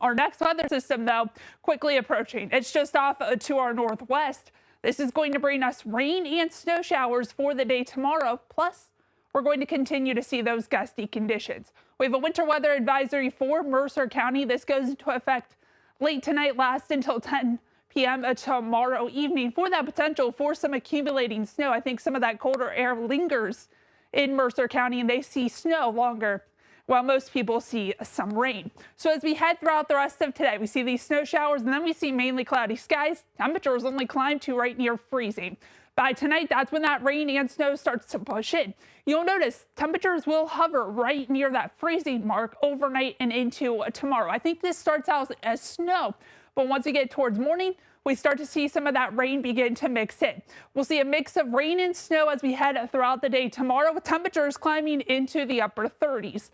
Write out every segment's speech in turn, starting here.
Our next weather system, though, quickly approaching. It's just off to our northwest. This is going to bring us rain and snow showers for the day tomorrow. Plus, we're going to continue to see those gusty conditions. We have a winter weather advisory for Mercer County. This goes into effect late tonight, lasts until 10 p.m. tomorrow evening for that potential for some accumulating snow. I think some of that colder air lingers in Mercer County and they see snow longer, while most people see some rain. So as we head throughout the rest of today, we see these snow showers and then we see mainly cloudy skies. Temperatures only climb to right near freezing. By tonight, that's when that rain and snow starts to push in. You'll notice temperatures will hover right near that freezing mark overnight and into tomorrow. I think this starts out as snow, but once we get towards morning, we start to see some of that rain begin to mix in. We'll see a mix of rain and snow as we head throughout the day tomorrow, with temperatures climbing into the upper 30s.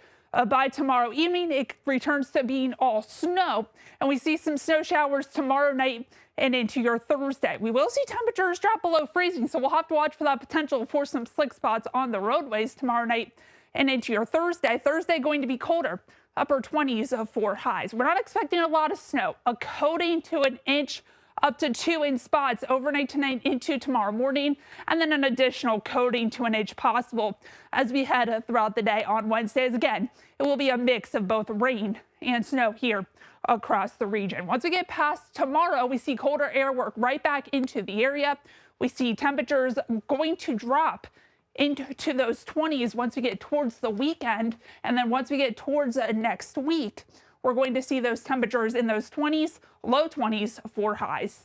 By tomorrow evening, it returns to being all snow, and we see some snow showers tomorrow night and into your Thursday. We will see temperatures drop below freezing, so we'll have to watch for that potential for some slick spots on the roadways tomorrow night and into your Thursday. Thursday going to be colder, upper 20s for highs. We're not expecting a lot of snow, a coating to an inch up to 2 in spots overnight tonight into tomorrow morning, and then an additional coating to an inch possible as we head throughout the day on Wednesday. As again, it will be a mix of both rain and snow here across the region. Once we get past tomorrow, we see colder air work right back into the area. We see temperatures going to drop into those 20s once we get towards the weekend, and then once we get towards next week, we're going to see those temperatures in those 20s, low 20s for highs.